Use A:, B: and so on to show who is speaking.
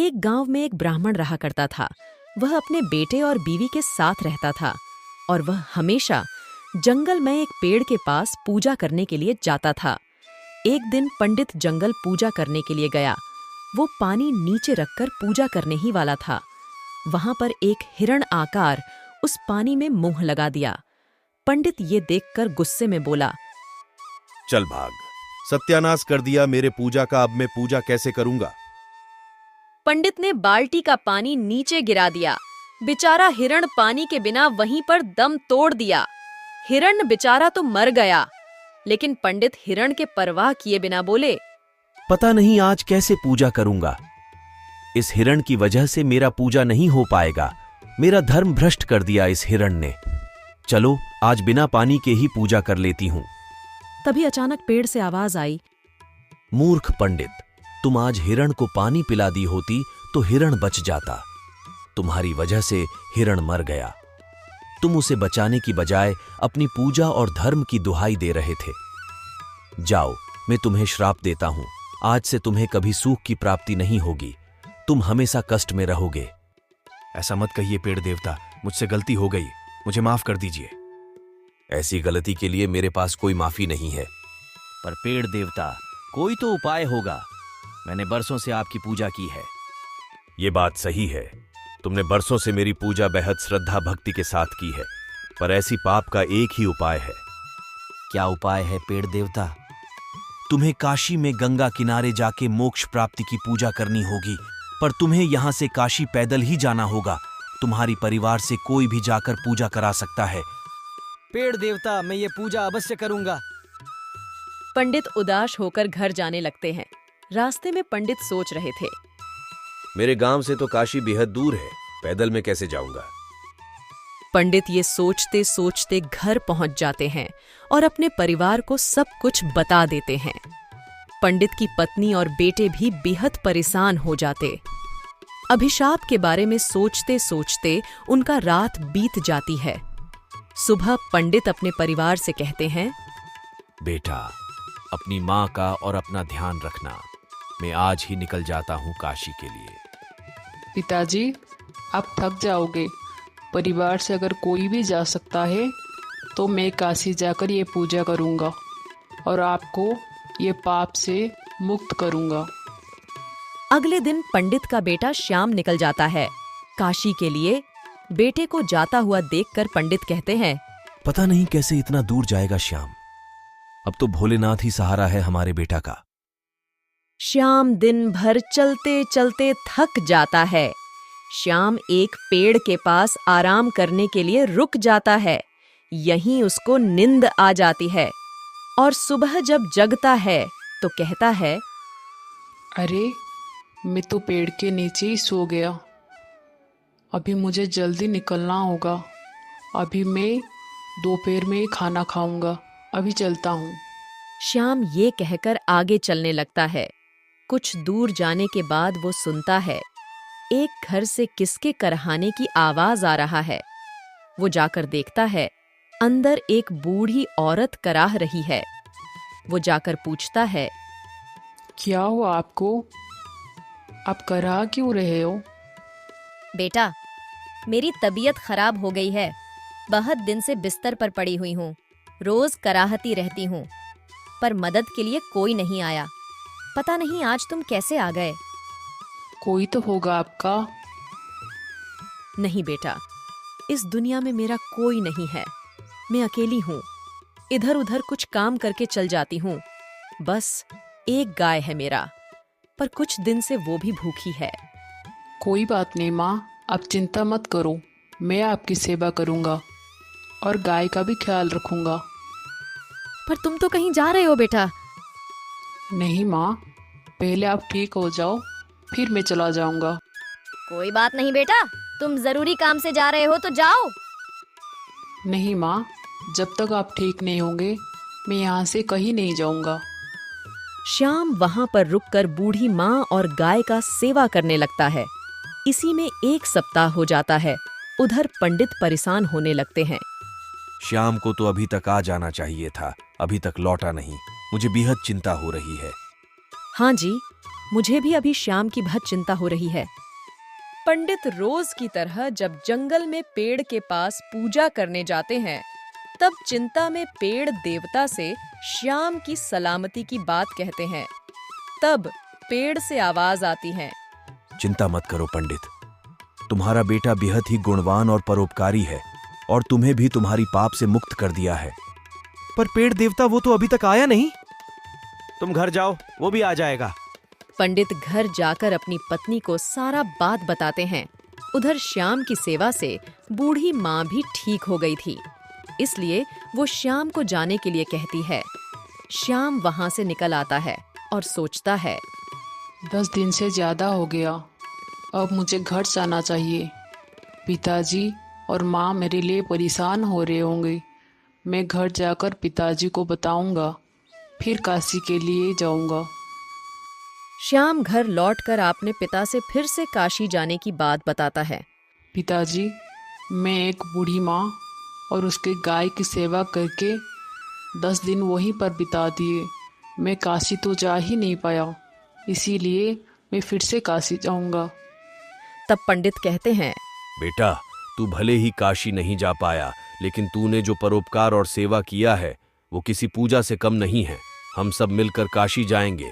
A: एक गांव में एक ब्राह्मण रहा करता था। वह अपने बेटे और बीवी के साथ रहता था और वह हमेशा जंगल में एक पेड़ के पास पूजा करने के लिए जाता था। एक दिन पंडित जंगल पूजा करने के लिए गया। वो पानी नीचे रखकर पूजा करने ही वाला था। वहां पर एक हिरण आकार उस पानी में मुंह लगा दिया। पंडित ये देखकर गुस्से में बोला,
B: चल भाग, सत्यानाश कर दिया मेरे पूजा का, अब मैं पूजा कैसे करूंगा।
A: पंडित ने बाल्टी का पानी नीचे गिरा दिया। बेचारा हिरण पानी के बिना वहीं पर दम तोड़ दिया। हिरण बेचारा तो मर गया, लेकिन पंडित हिरण के परवाह किए बिना बोले,
C: पता नहीं आज कैसे पूजा करूंगा। इस हिरण की वजह से मेरा पूजा नहीं हो पाएगा। मेरा धर्म भ्रष्ट कर दिया इस हिरण ने। चलो आज बिना पानी के ही पूजा कर लेती हूं।
A: तभी अचानक पेड़ से आवाज आई,
C: मूर्ख पंडित, तुम आज हिरण को पानी पिला दी होती तो हिरण बच जाता। तुम्हारी वजह से हिरण मर गया। तुम उसे बचाने की बजाय अपनी पूजा और धर्म की दुहाई दे रहे थे। जाओ, मैं तुम्हें श्राप देता हूं। आज से तुम्हें कभी सुख की प्राप्ति नहीं होगी। तुम हमेशा कष्ट में रहोगे।
B: ऐसा मत कहिए पेड़ देवता, मुझसे गलती हो गई, मुझे माफ कर दीजिए।
C: ऐसी गलती के लिए मेरे पास कोई माफी नहीं है।
D: पर पेड़ देवता, कोई तो उपाय होगा। मैंने बरसों से आपकी पूजा की है।
B: ये बात सही है, तुमने बरसों से मेरी पूजा बेहद श्रद्धा भक्ति के साथ की है, पर ऐसी पाप का एक ही उपाय है।
D: क्या उपाय है पेड़ देवता?
C: तुम्हें काशी में गंगा किनारे जाके मोक्ष प्राप्ति की पूजा करनी होगी, पर तुम्हें यहां से काशी पैदल ही जाना होगा। तुम्हारी परिवार से कोई भी जाकर पूजा करा सकता है।
D: पेड़ देवता, मैं ये पूजा अवश्य करूंगा।
A: पंडित उदास होकर घर जाने लगते हैं। रास्ते में पंडित सोच रहे थे,
B: मेरे गांव से तो काशी बेहद दूर है, पैदल में कैसे जाऊंगा।
A: पंडित ये सोचते सोचते घर पहुंच जाते हैं और अपने परिवार को सब कुछ बता देते हैं। पंडित की पत्नी और बेटे भी बेहद परेशान हो जाते। अभिशाप के बारे में सोचते सोचते उनका रात बीत जाती है। सुबह पंडित अपने परिवार से कहते हैं,
C: बेटा, अपनी माँ का और अपना ध्यान रखना। मैं आज ही निकल जाता हूँ काशी के लिए।
E: पिताजी, आप थक जाओगे। परिवार से अगर कोई भी जा सकता है तो मैं काशी जाकर ये पूजा करूँगा और आपको ये पाप से मुक्त करूँगा।
A: अगले दिन पंडित का बेटा श्याम निकल जाता है काशी के लिए। बेटे को जाता हुआ देखकर पंडित कहते हैं,
C: पता नहीं कैसे इतना दूर जाएगा श्याम। अब तो भोलेनाथ ही सहारा है हमारे बेटा का।
A: श्याम दिन भर चलते चलते थक जाता है। श्याम एक पेड़ के पास आराम करने के लिए रुक जाता है। यहीं उसको नींद आ जाती है और सुबह जब जगता है तो कहता है,
E: अरे, मैं तो पेड़ के नीचे ही सो गया। अभी मुझे जल्दी निकलना होगा। अभी मैं दोपहर में ही खाना खाऊंगा। अभी चलता हूँ।
A: श्याम ये कहकर आगे चलने लगता है। कुछ दूर जाने के बाद वो सुनता है, एक घर से किसके करहाने की आवाज आ रहा है। वो जाकर देखता है, अंदर एक बूढ़ी औरत कराह रही है। वो जाकर पूछता है,
E: क्या हुआ आपको? आप कराह क्यों रहे हो?
F: बेटा, मेरी तबीयत खराब हो गई है। बहुत दिन से बिस्तर पर पड़ी हुई हूँ। रोज कराहती रहती हूँ, पर मदद के लिए कोई नहीं आया। पता नहीं आज तुम कैसे आ गए।
E: कोई तो होगा आपका।
A: नहीं बेटा, इस दुनिया में मेरा कोई नहीं है। मैं अकेली हूँ। इधर उधर कुछ काम करके चल जाती हूँ। बस एक गाय है मेरा, पर कुछ दिन से वो भी भूखी है।
E: कोई बात नहीं माँ, आप चिंता मत करो। मैं आपकी सेवा करूँगा और गाय का भी ख्याल रखूँगा।
F: पर तुम तो कहीं जा रहे हो बेटा।
E: नहीं माँ, पहले आप ठीक हो जाओ, फिर मैं चला जाऊँगा।
F: कोई बात नहीं बेटा, तुम जरूरी काम से जा रहे हो तो जाओ।
E: नहीं माँ, जब तक आप ठीक नहीं होंगे मैं यहाँ से कहीं नहीं जाऊँगा।
A: श्याम वहां पर रुककर बूढ़ी माँ और गाय का सेवा करने लगता है। इसी में एक सप्ताह हो जाता है। उधर पंडित परेशान होने लगते हैं।
C: श्याम को तो अभी तक आ जाना चाहिए था, अभी तक लौटा नहीं। मुझे बेहद चिंता हो रही है।
A: हाँ जी, मुझे भी अभी श्याम की बहुत चिंता हो रही है। पंडित रोज की तरह जब जंगल में पेड़ के पास पूजा करने जाते हैं, तब चिंता में पेड़ देवता से श्याम की सलामती की बात कहते हैं। तब पेड़ से आवाज आती है,
C: चिंता मत करो पंडित, तुम्हारा बेटा बेहद ही गुणवान और परोपकारी है और तुम्हें भी तुम्हारी पाप से मुक्त कर दिया है।
B: पर पेड़ देवता वो तो अभी तक आया नहीं। तुम घर जाओ, वो भी आ जाएगा।
A: पंडित घर जाकर अपनी पत्नी को सारा बात बताते हैं। उधर श्याम की सेवा से बूढ़ी माँ भी ठीक हो गई थी, इसलिए वो श्याम को जाने के लिए कहती है। श्याम वहां से निकल आता है और सोचता है,
E: 10 दिन से ज़्यादा हो गया, अब मुझे घर जाना चाहिए। पिताजी और माँ मेरे लिए परेशान हो रहे होंगे। मैं घर जाकर पिताजी को बताऊंगा, फिर काशी के लिए जाऊंगा।
A: श्याम घर लौटकर अपने पिता से फिर से काशी जाने की बात बताता है।
E: पिताजी, मैं एक बूढ़ी माँ और उसके गाय की सेवा करके 10 दिन वहीं पर बिता दिए। मैं काशी तो जा ही नहीं पाया, इसीलिए मैं फिर से काशी जाऊंगा।
A: तब पंडित कहते हैं,
B: बेटा, तू भले ही काशी नहीं जा पाया, लेकिन तूने जो परोपकार और सेवा किया है वो किसी पूजा से कम नहीं है। हम सब मिलकर काशी जाएंगे।